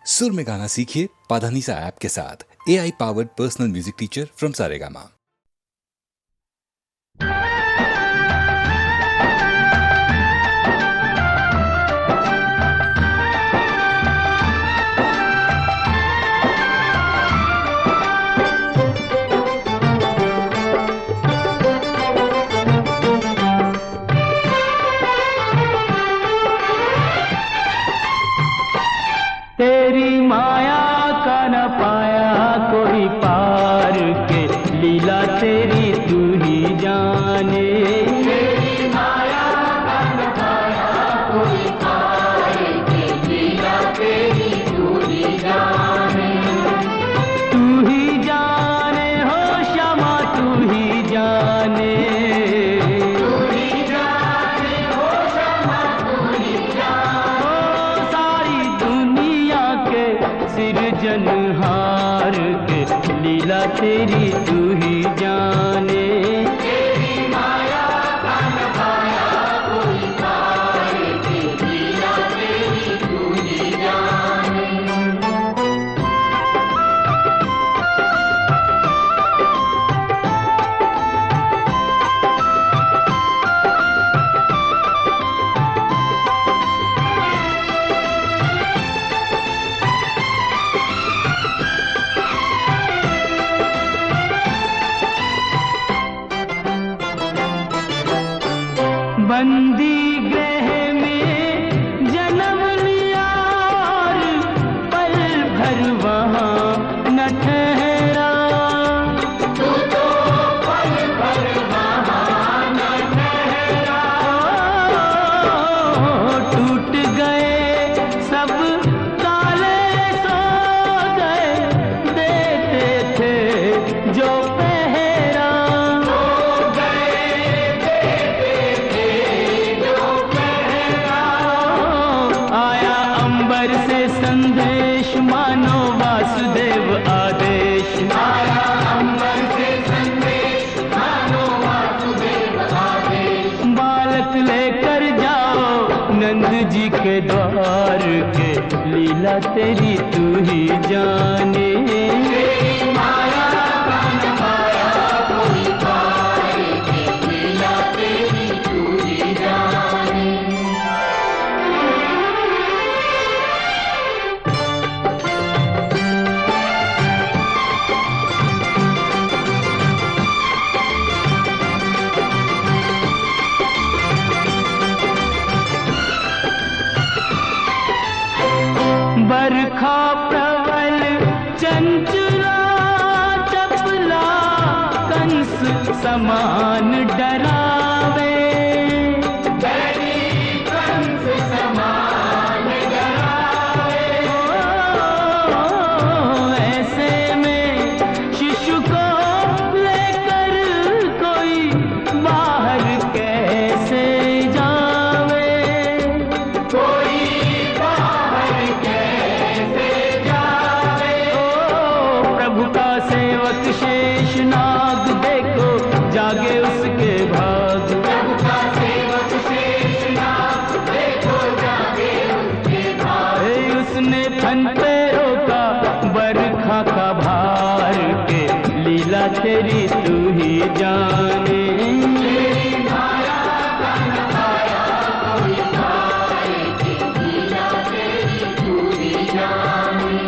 सुर में गाना सीखिए पाधानीसा ऐप के साथ। AI powered personal music teacher from Saregama. तेरी माया का न पाया कोई पार के, लीला तेरी तू ही जाने। तेरी माया का न पाया कोई पार के, लीला तेरी तू ही जाने। तू ही जाने हो श्यामा, तू ही जाने। सिरजनहार के, लीला तेरी तू ही जाने। तेरी माया का न पाया कोई पार के, लीला तेरी तू ही जाने। बंदी गृह में जन्म लिया और पल भर वहाँ न ठहरा। तू तो पल भर वहाँ न ठहरा। टूट गए सब ताले सो गए, देते थे जो पहरा। से संदेश मानो वासुदेव आदेश। आया अंबर से संदेश मानो वासुदेव आदेश। बालक लेकर जाओ नंद जी के द्वार के, लीला तेरी तू ही जाने। तेरी माया का न पाया कोई पार के, लीला तेरी तू ही जाने। बरखा प्रबल चंचला चपला, कंस समान डरावे। कंस समान डरावे। ऐसे में शिशु को लेकर कोई बाहर कैसे जावे। कोई शेष नाग देखो जागे उसके भाग। प्रभु का सेवक शेष नाग देखो जागे उसके भाग। उसने फन पे रोका बरखा का भार के, लीला तेरी तू ही जाने। तेरी माया का न पाया कोई पार के, लीला तेरी तू ही जाने।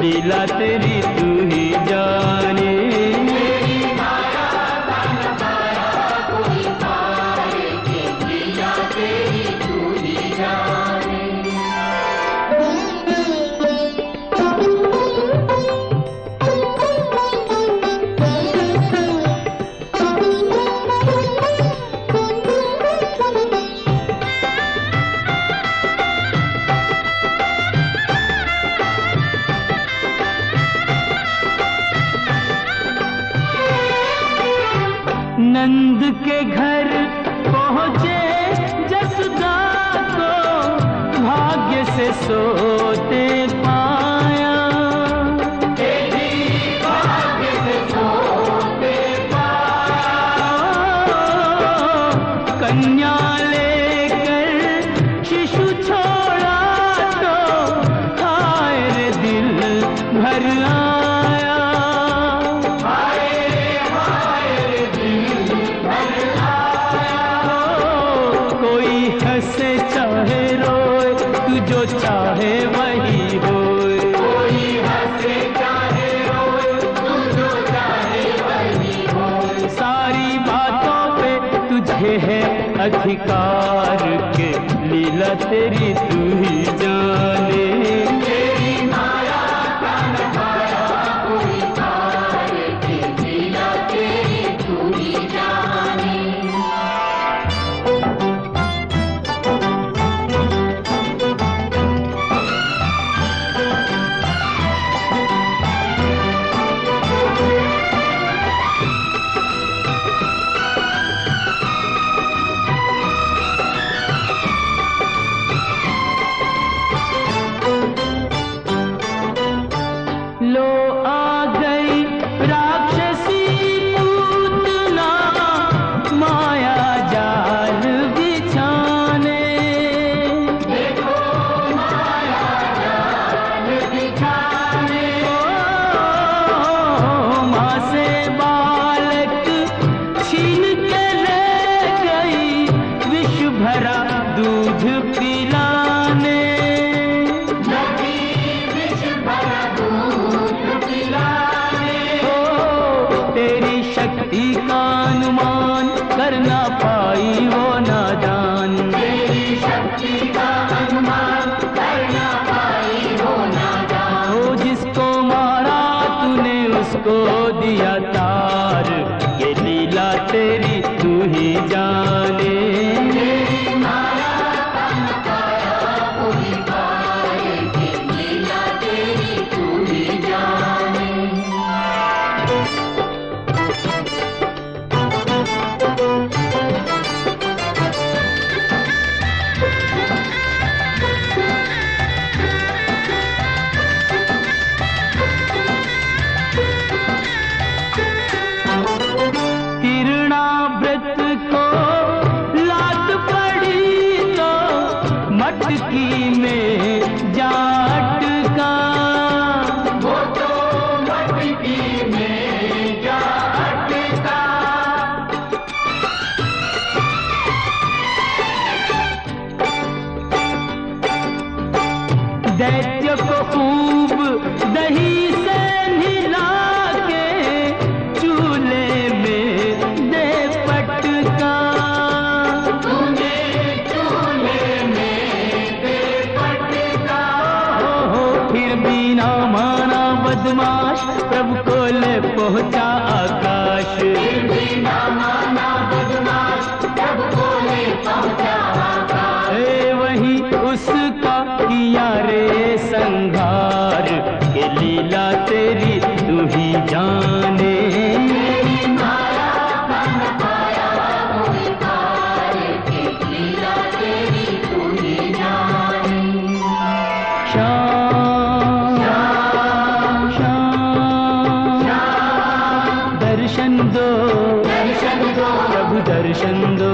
लीला तेरी तू ही जाने। नंद के घर पहुँचे जसोदा को भाग्य से सोते पाया। भाग्य से सोते पाया। कन्या लेकर शिशु छोड़ा तो हाय रे दिल भर आया। हंसे चाहे रोए तू जो चाहे वही होए। कोई हंसे चाहे रोए तू जो चाहे वही होए। सारी बातों पे तुझे है अधिकार के लीला तेरी तू ही जाने। तेरी माया का नजारा कोई पार के लीला तेरी तू ही जाने। लो आ गई राक्षसी पूतना माया जाल बिछाने। देखो माया जाल बिछाने। माँ से बालक छीन के ले गई विष भरा दूध पिलाने। तेरी शक्ति का अनुमान कर ना पाई वो नादान। तेरी शक्ति का अनुमान कर ना पाई वो नादान। ओ जिसको मारा तूने उसको दिया तार। ये लीला तेरी तू ही जाने। तेरी माया का नजारा कोई पार के लीला तेरी तू ही जाने। तिरणाव्रत को लात पड़ी तो मटकी में जा अटका। वो तो मटकी में जा अटका। दैत्य को खूब दही से नहला के चूल्हे में दे पटका। तूने चूल्हे में दे पटका। हो फिर भी ना माना बदमाश प्रभु को ले पहुँचा आकाश। फिर भी ना माना बदमाश प्रभु को ले पहुँचा आकाश। वही उसका किया रे संघार। के लीला तेरी तू ही जाने। तेरी माया का नजारा कोई पार के लीला तेरी तू ही जाने। श्याम श्याम श्याम दर्शन दो प्रभु दर्शन दो।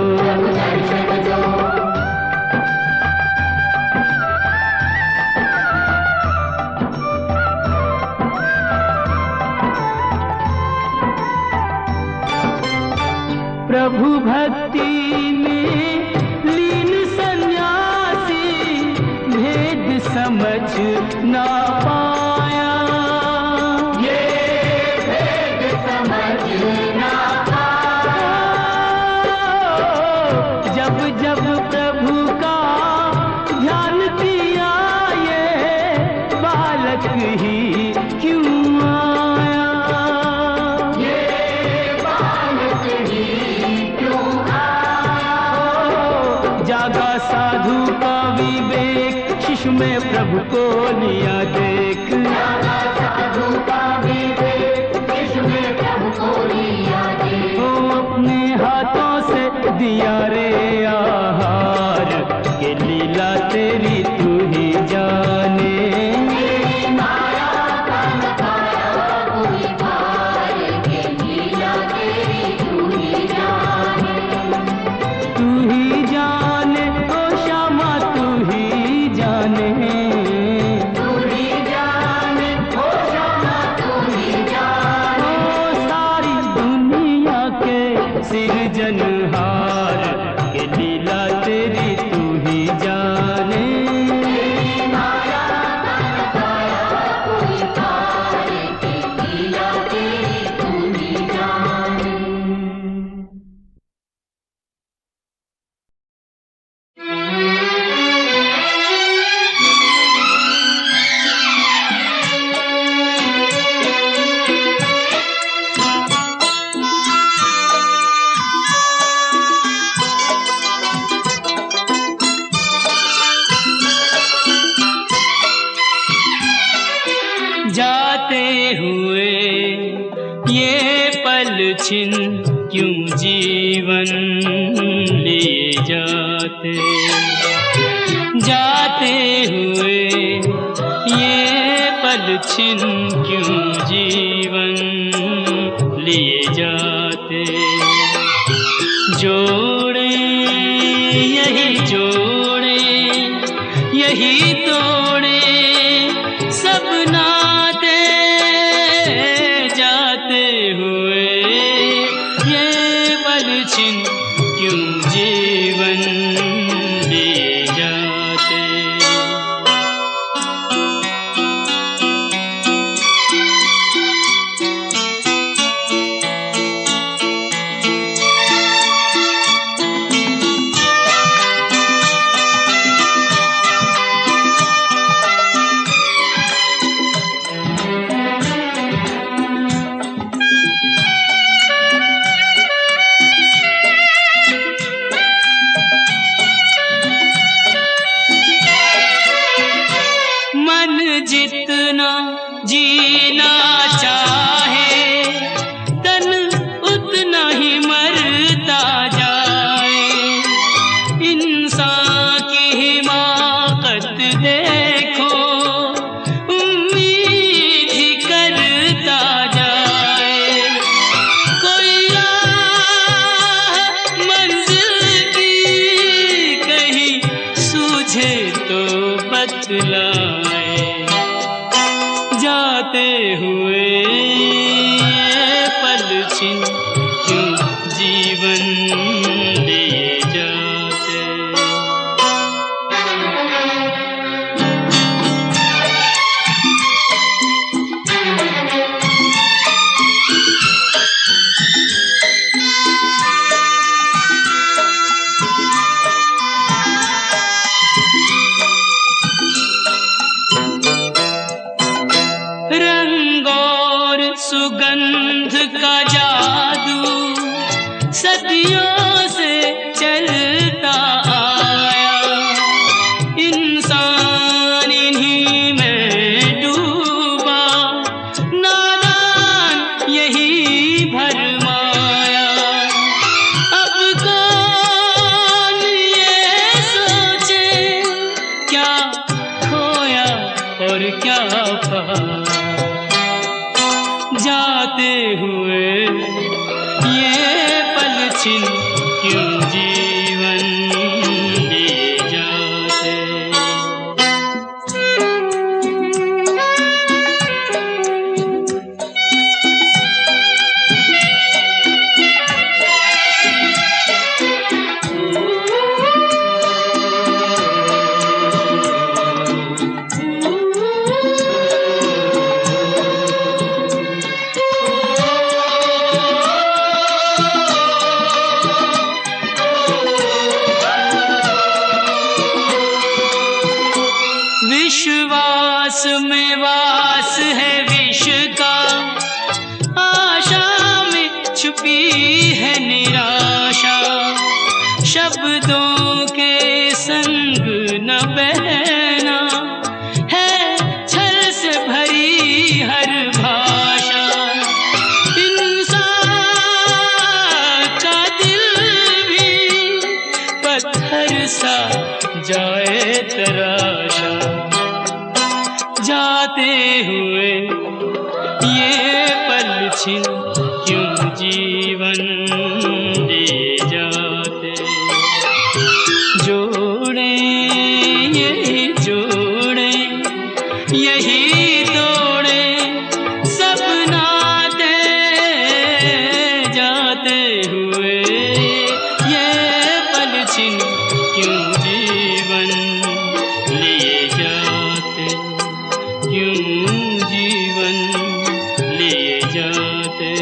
प्रभु भक्ति में लीन सन्यासी भेद समझ ना पाया। में प्रभु को लिया देख, साधु का भी देख, विश्व में प्रभु को लिया देख। ओ अपने हाथों से दिया रे आहार, के लीला तेरी तू ही जाने। सिरजनहार के लीला तेरी तू ही जाने। जाते हुए ये पल छिन क्यों जीवन लिए जाते, जाते हुए ये पल छिन क्यों जीवन लिए जाते। जोड़े यही जोड़े यही तोड़े सब नाते, जाते हुए ये पल छिन क्यों जीवन लिए जाते। जितना जीना चाहे तन उतना ही मरता जाए। इंसान की हिमाकत देखो, उम्मीद ही करता जाए। कोई राह मंजिल की कहीं सूझे तो बतलाए। जाते हुए ये पल छिन क्यों जीवन लिए जाते। सुगंध का जादू सदियों से चलता आया। इंसान इन्हीं में डूबा, नादान यही भरमाया। अब कौन ये सोचे क्या खोया और क्या पाया। जाते हुए ये पल छिन क्यों जीवन लिए जाते। विश्वास में वास है विष का, आशा में छुपी है निराशा। शब्दों के संग न बहना, हुए ये पल छिन क्यों जीवन लिए जाते। जोड़े यही जोड़े यही तोड़े सब नाते जाते हुए ये पल छिन क्यों जीवन लिए जाते। क्यों जीवन लिए जाते।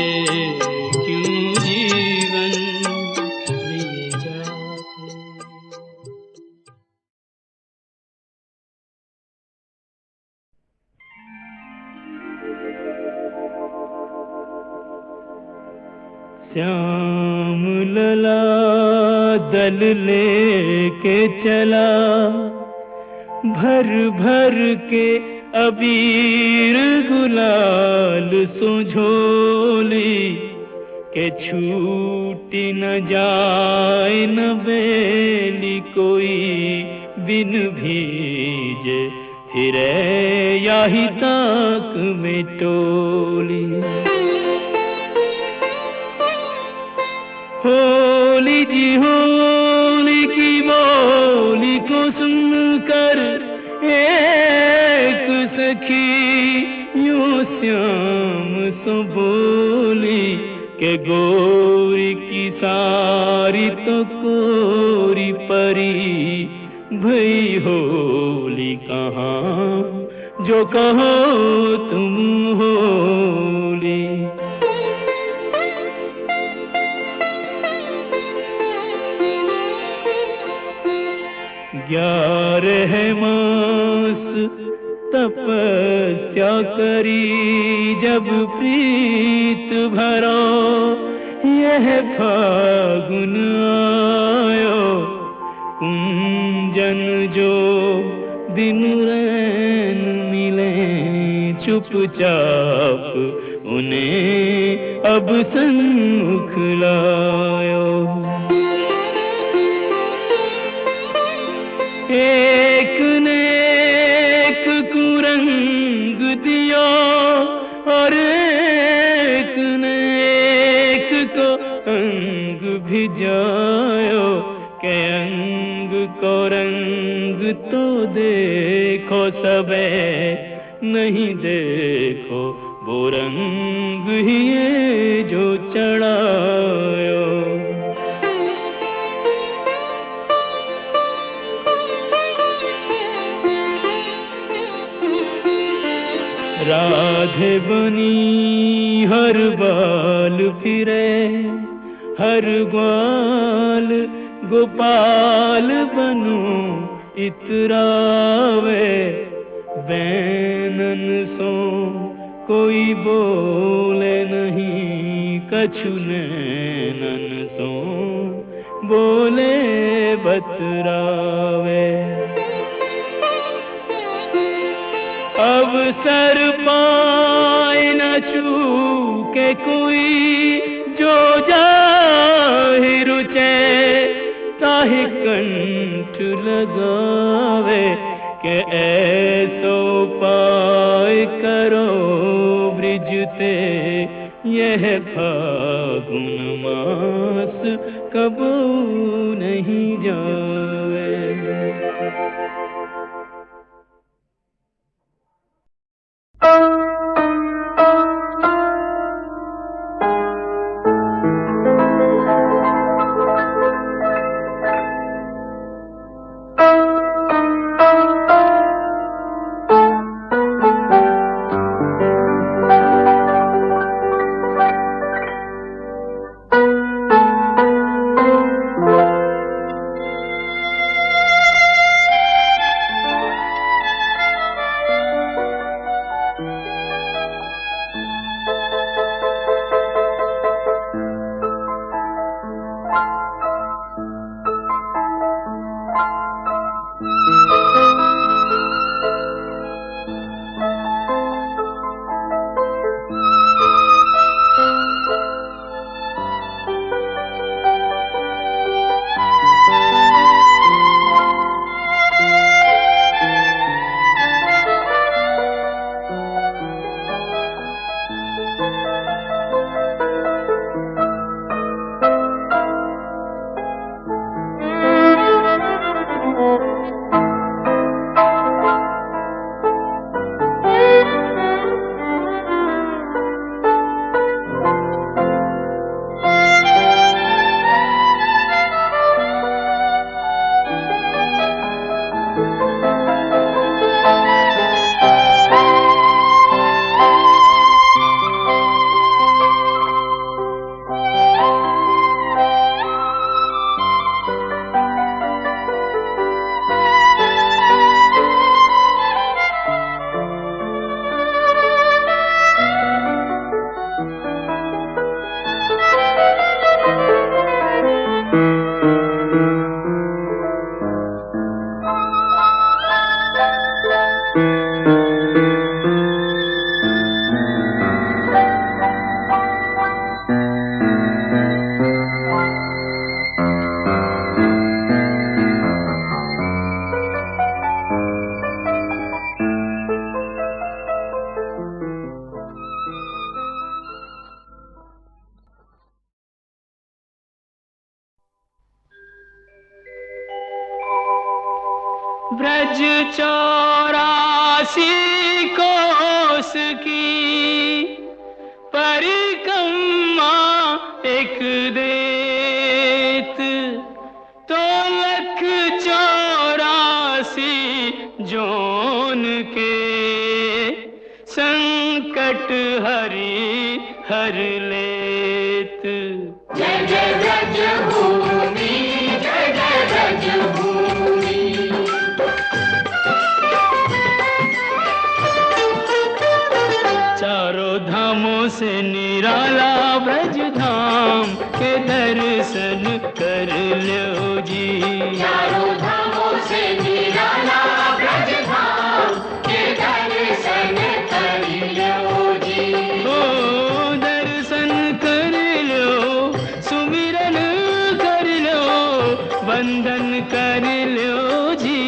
क्यों जीवन लिए जाते। श्याम लला दल लेके चला भर भर के अबीर गुलाल सुझोली के छूटी न जाए न बेली कोई बिन भीजे फिरे याही ताक में टोली। होली जी होली की बोली को सुनकर एक सखी यूं श्याम सो बोली के गोरी की सारी तो कोरी परी भई होली कहाँ जो कहो तुम होली। 11 मास तपस्या करी जब प्रीत भरो यह फागुन आयो कुंजन जो दिन रैन मिले चुपचाप उन्हें अब सन्मुख लायो। एक ने एक कुरंग दियो और एक ने एक को अंग भिजायो के अंग को रंग तो देखो सबे नहीं देखो वो रंग ही ये जो चढ़ायो। राधे बनी हर बाल फिरे हर ग्वाल गोपाल बनो इतरावे बैनन सो कोई बोले नहीं कछु नैनन सो बोले बतरावे। अवसर पाए न चूके कोई जो जाहि रुचे ताहि कंठ लगावे के ऐसो पाए करो ब्रिजते यह फागुन मास कबू नहीं जावे। ब्रज 84 कोस की परिक्रमा एक देत, तो 184 जोन के संकट हरि हर लेत। जय जय ब्रज भूमि, जय जय ब्रज भूमि। चारों धामों से निराला ब्रज धाम के दर्शन कर लो जी। चारों धामों से निराला ब्रज धाम के दर्शन कर लो जी। ओ दर्शन कर लो, सुमिरन कर लो, वंदन कर लो जी।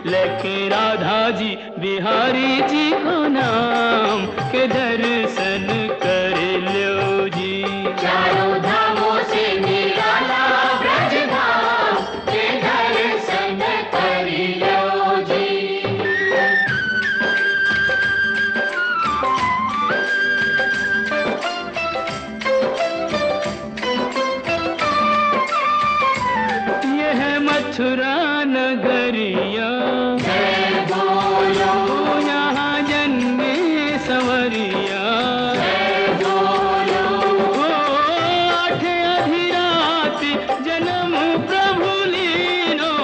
लेके राधा जी बिहारी जी को नाम के दर्शन कर लो जी। चारों धामों से निराला ब्रज धाम के दर्शन कर लो जी। यह मथुरा नगरिया, जय बोलो, यहाँ जन्मे संवरिया। जय बोलो, ओ आठ अधिराति जन्म प्रभु लीनो,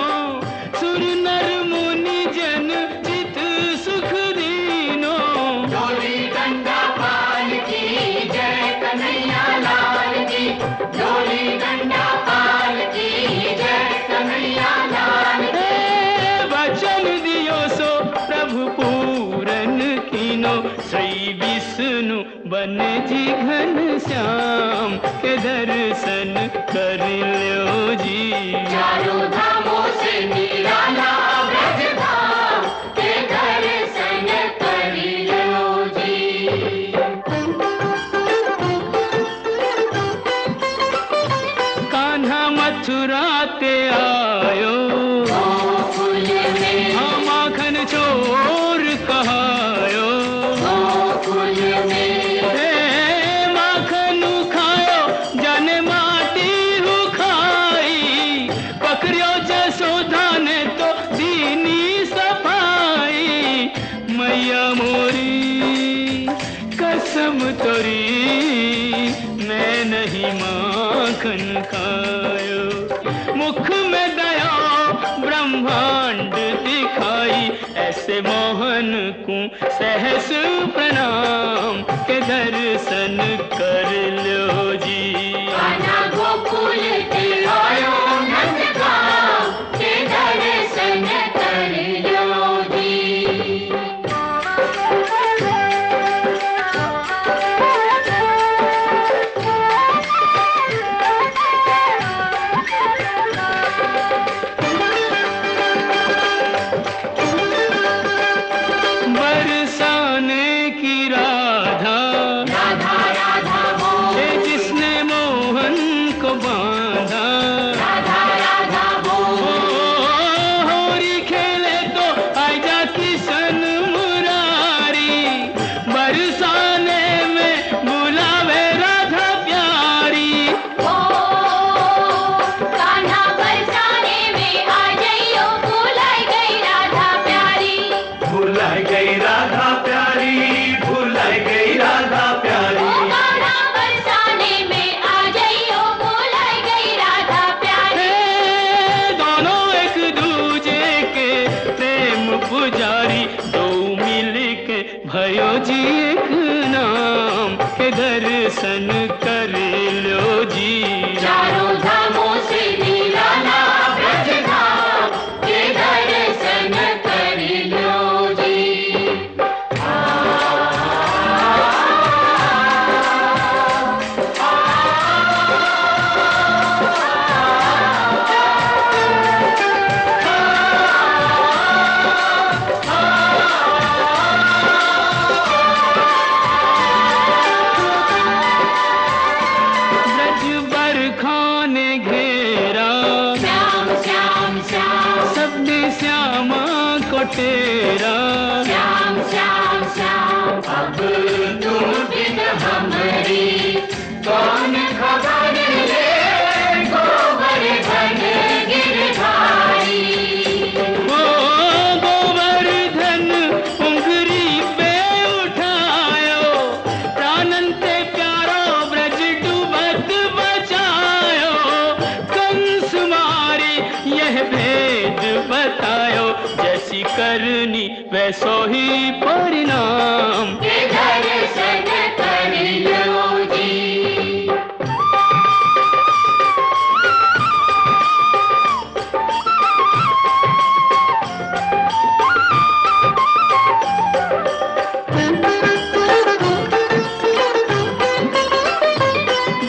सुर नर मुनि जन चित सुख दीनो। डोली डंडा पाल की जय कन्हैया लाल की, डोली डंडा पाल की जय कन्हैया लाल की। हे वचन दियो सो प्रभु पूरन कीनो, श्री विष्णु बन जी घन श्याम के दर्शन कर लो जी। चारों धामों से निराला ब्रज धाम के दर्शन कर लो जी। कान्हा मथुरा ते आयो, गोकुल में, हाँ माखन चोर कहायो। गोकुल में, हे माखन खायो जाने माटी हु खाई, पकड़ियो जसोदा ने तो दीनी सफाई। मैया मोरी कसम तोरी, मैं नहीं माखन खायो। मुख में दया ब्रह्मांड दिखाई, ऐसे मोहन को सहस प्रणाम के दर्शन कर लो जी। कान्हा गोकुल के आयो नंदगांव के दर्शन कर लो जी। बरसाने की राधा, राधा राधा बोल, हे जिसने मोहन को बांधा। राधा राधा ओ बोल, होरी खेले तो आजा किशन मुरारी, बरसाने में बुलावे राधा प्यारी। ओ कान्हा बरसाने में आ जाइयो, भुलाई गई राधा प्यारी। भुलाई गई राधा प्यारी, भुलाई गई राधा ओ प्यारी। कान्हा बरसाने में आ जाइयो, भुलाई गई राधा प्यारी। हे दोनों एक दूजे के प्रेम पुजारी, दो मिल के भयो जी एक नाम के दर्शन कर लो जी। चारों धामों से निराला ब्रज धाम के दर्शन कर लो जी। ब्रज तेरा। श्याम श्याम श्याम अब तुम बिन हमारी कौन खबर ले गोवर्धन गिरधारी। ओ गोवर्धन उंगली पे उठायो, प्राणन से प्यारो ब्रज डूबत बचायो। कंस मारे यह भेद बतायो, जैसी करनी वैसो ही परिणाम। दर्शन कर लो जी।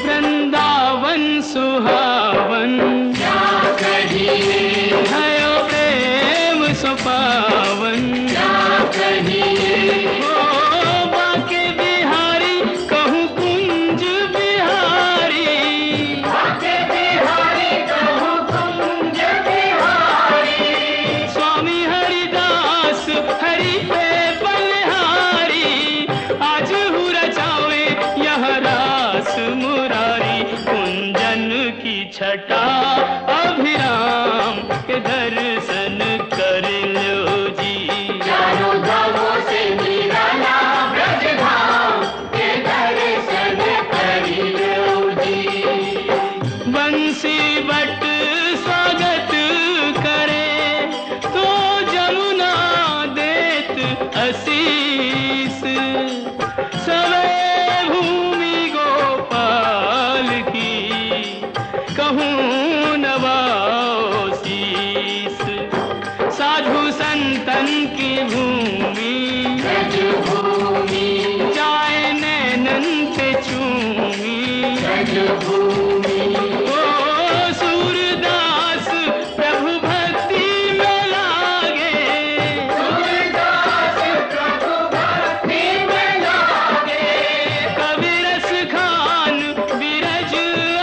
वृंदावन सुहावन क्या कहिए भयो प्रेम सुपावन। क्या कहिए ओ बाके बिहारी कहूँ कुंज बिहारी। बाके बिहारी कहूँ कुंज बिहारी। स्वामी हरिदास हरि पे बलिहारी, आज हूँ रचावे यह रास मुरारी। कुंजन की छटा अभिराम के दर्शन कर लो जी। चारों धामों से निराला ब्रज धाम के दर्शन कर लो जी। बंसी बट स्वागत करे तो जमुना देत आशीष। सवे भूमि गोपाल की कहूँ नवाओ शीस। साधु संतन की भूमि ब्रज भूमि जाए नैनन पे चूमी। ब्रज भूमि ओ सूरदास प्रभु भक्ति में लागे, सूरदास प्रभु भक्ति में लागे। कवि रस खान विरज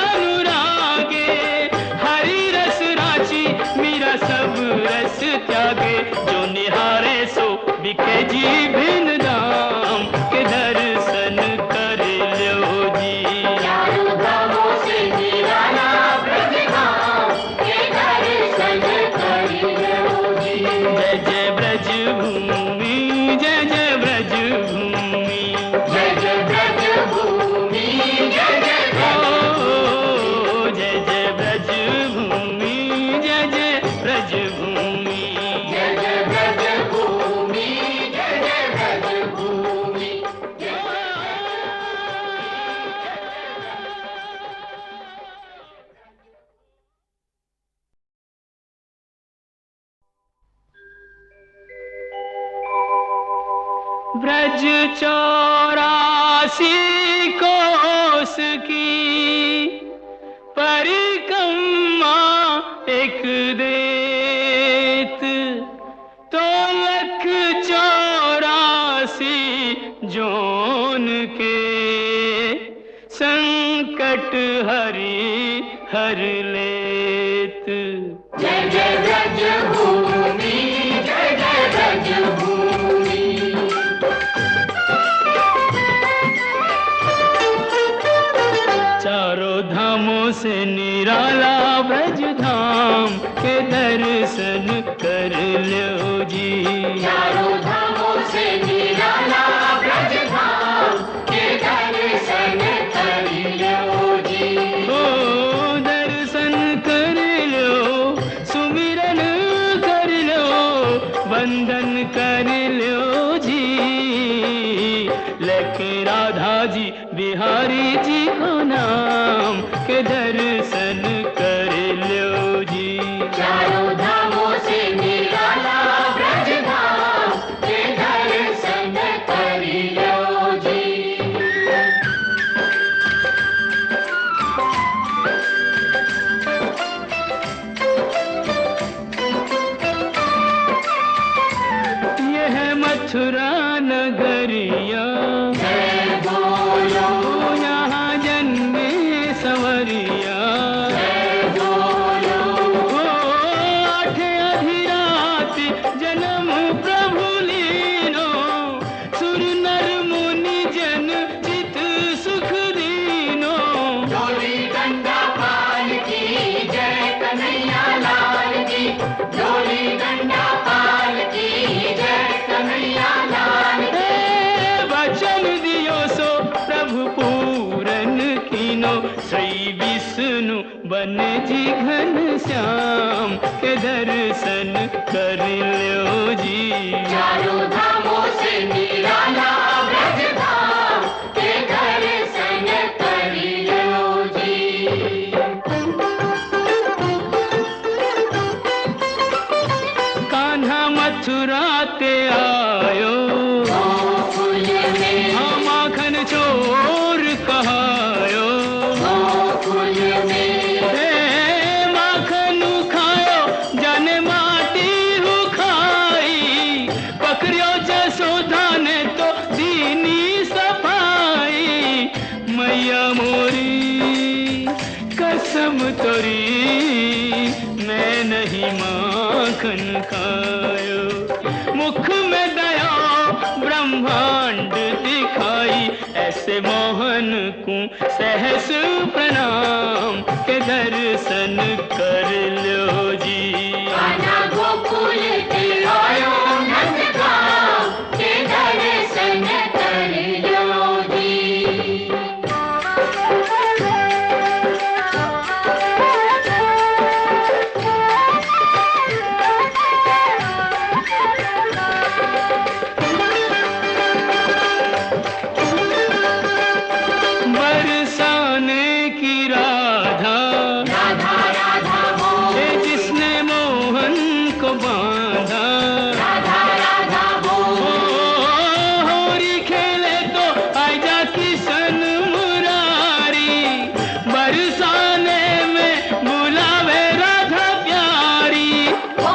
अनुरागे। हरि रस राची मीरा सब रस त्यागे, जो निहारे सो बिके जी भिन्न दाम के दर्शन कर लो जी। चारों धामों से निराला ब्रज धाम के दर्शन कर लो जी। जय जय ब्रज भूमि, जय जय ब्रज भूमि। जय जय ब्रज भूमि जय जय ओ जय जय ब्रज भूमि, जय जय ब्रज भूमि। जय जय ब्रज भूमि जय जय ब्रज भूमि। ब्रज 84 कोस की परिक्रमा एक देत, तो 184 जोन के संकट हरि हर लेत। जय जय ब्रज भूमि जय जय ब्रज भूमि। चारों धामों से निराला ब्रज धाम के दर्शन कर लो जी। चारों धामों से निराला ब्रज धाम के दर्शन कर लो जी। ओ दर्शन कर लो, सुमिरन कर लो, वंदन कर लो जी। लेके राधा जी बिहारी जी को नाम के दर्शन कर लो जी। चारों धामों से निराला ब्रज धाम के दर्शन कर लो जी। यह मथुरा नगरिया जय बोलो यहाँ जन्मे संवरिया। बने जी घन श्याम के दर्शन कर लो जी। चारों धामों से निराला ब्रज धाम के दर्शन कर लो जी। कान्हा मथुरा ते आयो गोकुल में, हाँ माखन चोर कहायो, गोकुल में, हे माखन खायो जाने माटी हु खाई, पकड़ियो जसोदा ने तो दीनी सफाई। मैया मोरी कसम तोरी मैं नहीं माखन खायो, मुख में दया ब्रह्मांड दिखाई, ऐसे मोहन को सहस प्रणाम के दर्शन कर लो जी। कान्हा गोकुल के आयो नंदगांव के दर्शन कर लो जी। बरसाने की राधा राधा राधा बोल, ये जिसने मोहन को बांधा, राधा राधा बोल, ओ होरी खेले तो आजा किशन मुरारी, बरसाने में बुलावे राधा प्यारी। ओ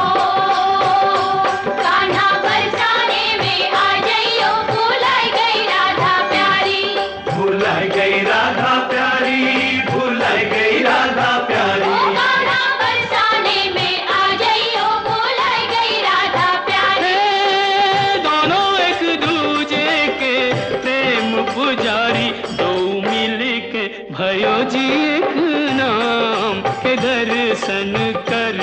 कान्हा बरसाने में आ जाइयो, भुलाई गई राधा प्यारी। भुलाई गई राधा प्यारी, भुलाई गई राधा ओ प्यारी। कान्हा बरसाने में आ जाइयो, भुलाई गई राधा प्यारी। हे दोनों एक दूजे के प्रेम पुजारी, दो मिल के भयो जी एक नाम के दर्शन कर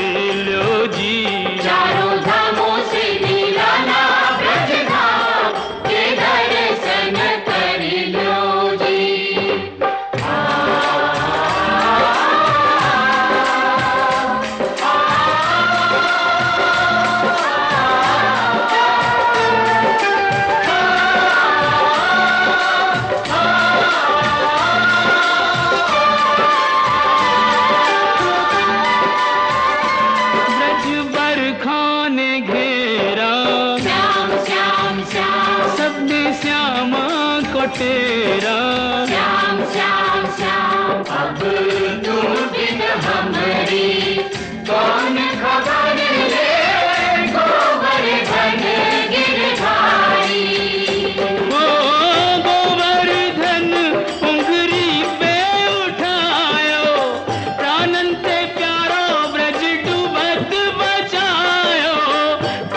लो जी। चारों धामों से निराला ब्रज धाम के दर्शन कर लो जी। ब्रज बरखा ने घेरा, श्याम श्याम श्याम, सबने श्यामा को तेरा, श्याम श्याम श्याम। अब तुम बिन हमरी कौन खबर ले, गोवर्धन गिरधारी। ओ गोवर्धन उंगरी पे उठायो, प्राणन ते प्यारो ब्रज डूबत बचायो,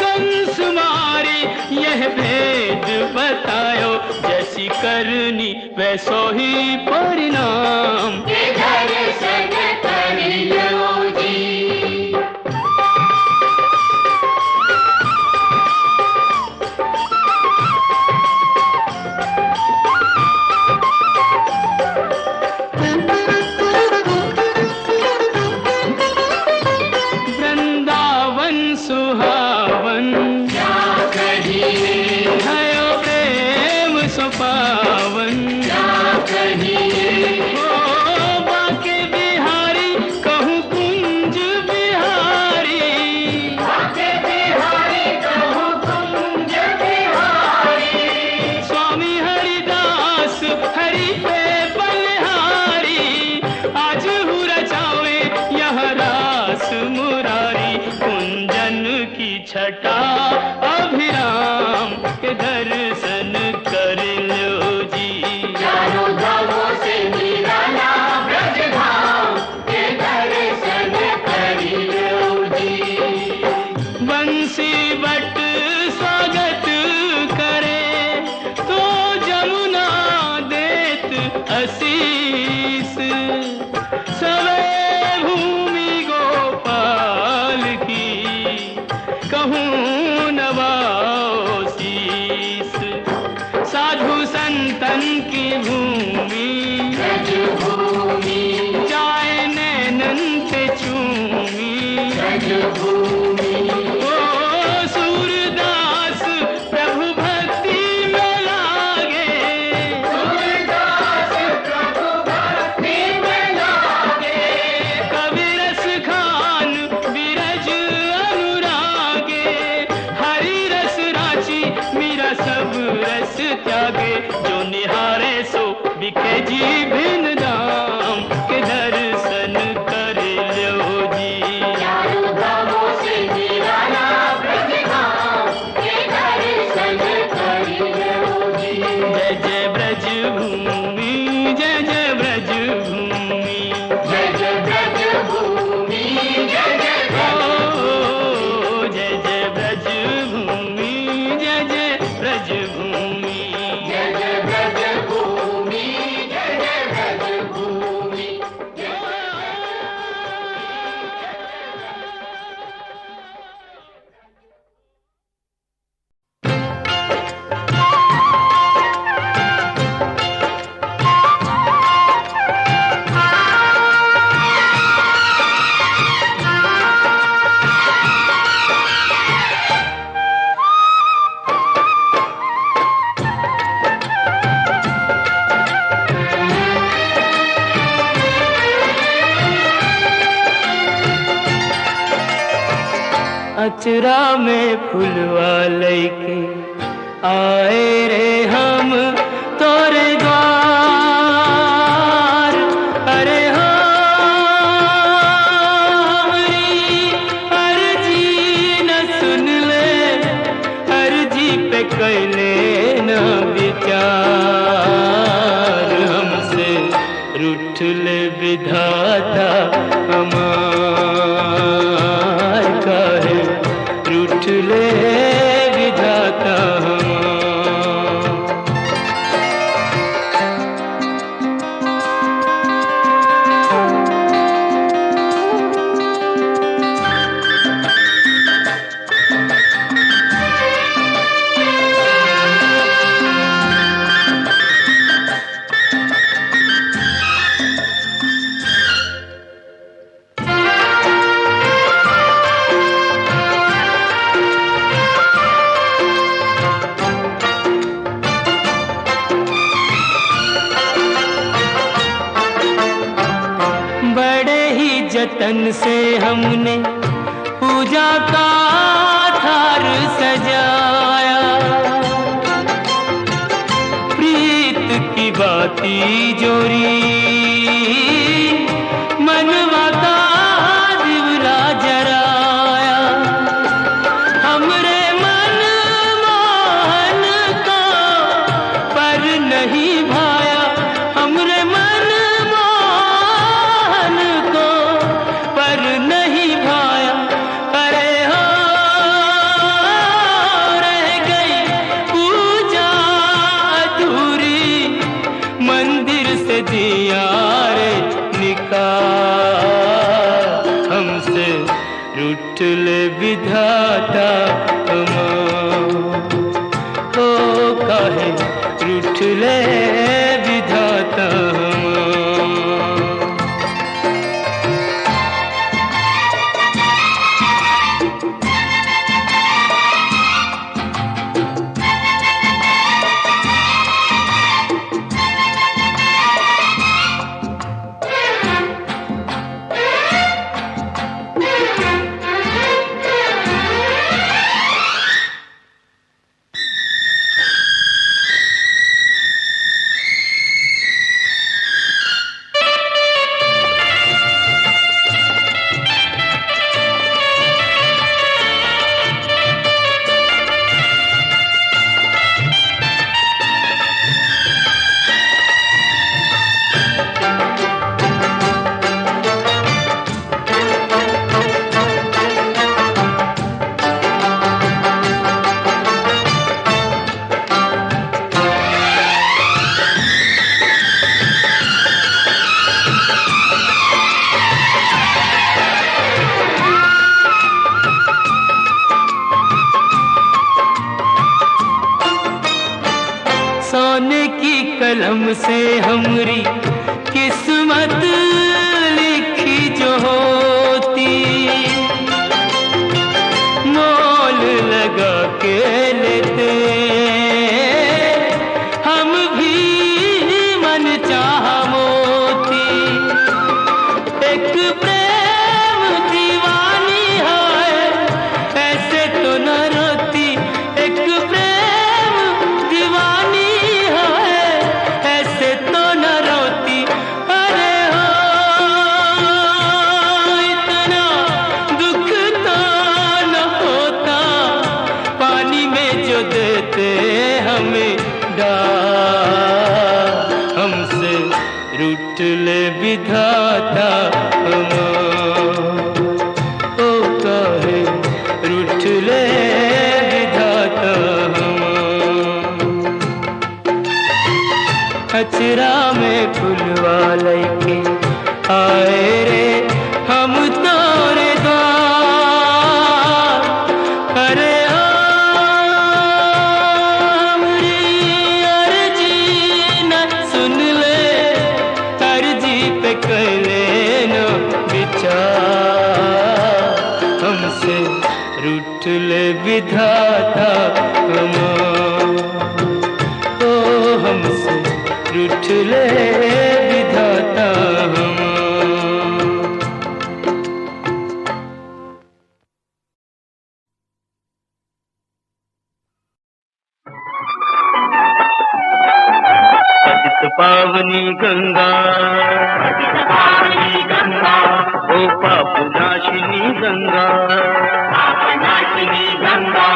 कंस मारी यह भेद बतायो, जैसी करनी वैसो ही परिणाम। के दर्शन कर लो जी। वृंदावन सुहावन क्या कहिए, भयो प्रेम सुपावन, क्या कहिए, ओ बाके बिहारी कहूँ कुंज बिहारी, बाके बिहारी कहूँ कुंज बिहारी। स्वामी हरिदास हरि पे बलिहारी, आज हूँ रचावे यह रास मुरारी, कुंजन की छटा अभिराम के दर्शन कर लो जी। चारों धामों से निराला ब्रज धाम के दर्शन कर लो जी। बंसी बट स्वागत करे तो जमुना देत आशीष, सवे भूमि गोपाल की कहूँ नवाओ शीस, साधु संतन की भूमि ब्रज भूमि, जाए नैन के जी भिन धाम के दर्शन कर लो जी। चारों धामों से निराला ब्रज धाम के दर्शन कर लो जी। जय जय ब्रज भूमि, जय जय ब्रज भूमि, जय जय ब्रज भूमि, जय जय ब्रज ओ जय जय ब्रज भूमि, जय जय ब्रज भूमि। जय जय ब्रज भूमि, जय जय ब्रज भूमि। अचरा में फुलवा लैके आए रे हम तोरे द्वार। अरे हमारी अर्जी न सुन ले, अर्जी पे कैले न विचार। हमसे रूठ ले विधाता हमार, काहे रूठ ले विधाता हमार। बड़े ही जतन से हमने पूजा का थार सजाया, प्रीत की बाती जोरी मनवा का दिवला जराया। हमरे मन मोहन को पर नहीं भाया, हमरे मन मोहन को पर नहीं भाया। अरे हो रह गई पूजा अधूरी, मंदिर से दिया रे निकाल। हमसे रूठ ले विधाता हमार, ओ काहे रूठ ले विधाता हमार। सोने की कलम से हमरी किस्मत लिखी जो होती, मोल लगा के लेते हम भी मन चाह मोती। एक प्रेम दीवानी है ऐसे तो न रोती, एक प्रेम दीवानी है ऐसे तो न रुठले विधाता ओ काहे रुठले विधाता अचरा में फुलवा लैके आए रे हम तोरे द्वार। अरे हमरी अर्जी न सुन ले, अर्जी पे कर लेना विचार। हमसे रूठ ले विधाता ओ हमसे रूठ ले विधाता पतित पावनी गंगा, पतित पावनी गंगा, ओ पाप नाशिनी गंगा, पापनाशिनी गंगा,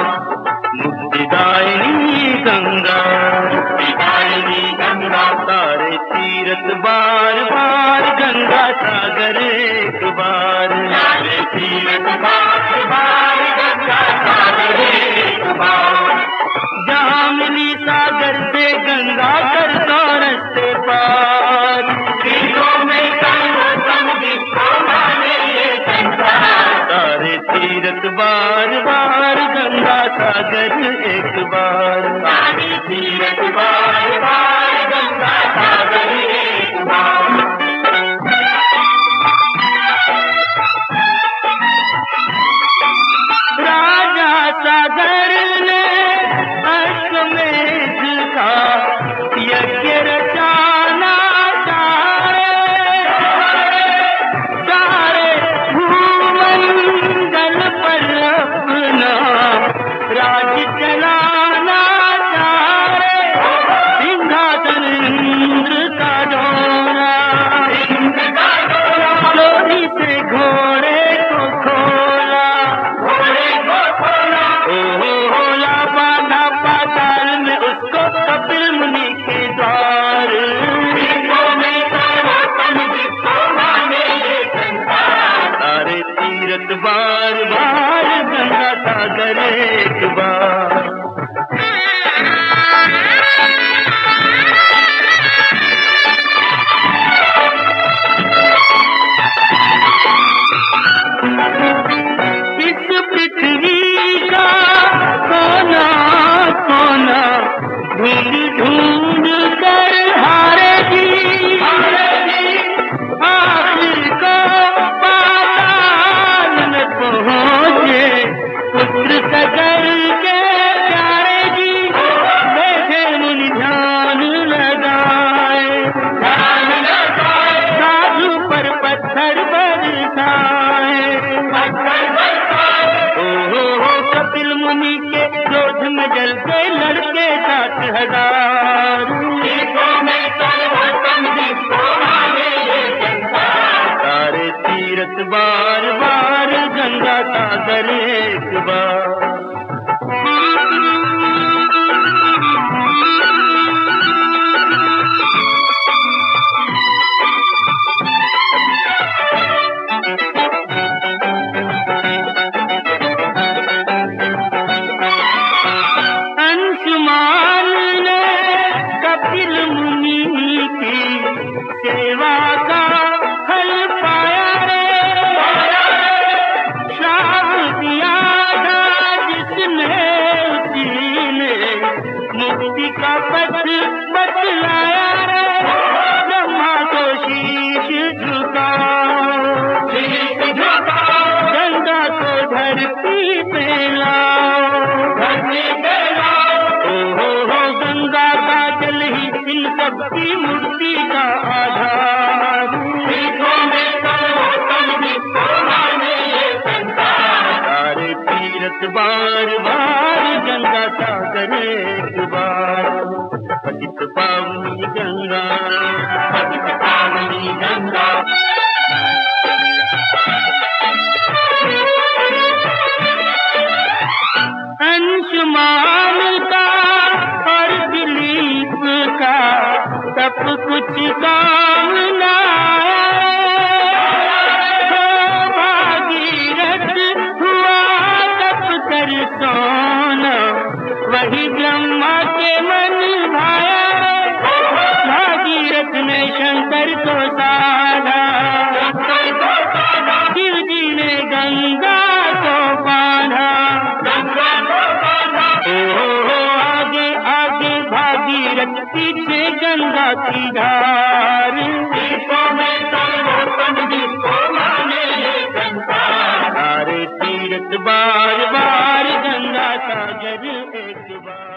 मुक्तिदायिनी गंगा, मुक्तिदायिनी गंगा, तारे तीरथ बार बार गंगा सागर एक बार। सारे तीरथ बार बार गंगा सागर एक बार। जहाँ मिली सागर से गंगा कर दो रस्ते पार। तीरों में सर्वोत्तम जिसको माने ये संसार। तारे तीरथ बार बार गंगा सागर एक बार। सारे तीरथ बार बार गंगा सागर एक बार। राजा सागर ने अश्वमेध का यज्ञ रचाना सारे भूमंडल पर अपना राज चलाना चाहे। सिंहासन इंद्र का डोरा, लोरी से घोड़े को खोला, होला बांधा पाताल में उसको कपिल मुनि के द्वार। सारे तीरथ बार बार गंगा सागर एक बार। इस पृथ्वी का कोना कोना ढूंढ ढूंढ कर हारेगी, आखिर को पाताल में पहुँचे पुत्र सगर के प्यारे जी। बैठे मुनि ध्यान लगाए, साधु पर पत्थर बरसाए। कपिल मुनि के क्रोध में जल के लड़के 7,000। सारे तीरथ बार बार गंगा सागर एक बार। अंशुमान ने कपिल मुनि की सेवा का फल पाया रे। श्राप दिया था जिसने उसी ने मुक्ति का पथ बतलाया रे। ब्रह्मा को शीश झुकाओ, गंगा को धरती पे लाओ। गंगा का जल ही इन सबकी मूर्ति का आधार। सारे तीरथ बार बार गंगा सागर एक बार। पतित पावनी गंगा, पतित पावनी गंगा, अंशुमान का और दिलीप का तप कुछ काम ना पीछे गंगा की धार, दीपों में सर्वोत्तम जिसको माने संसार। सारे तीर्थ बार बार गंगा सागर एक बार।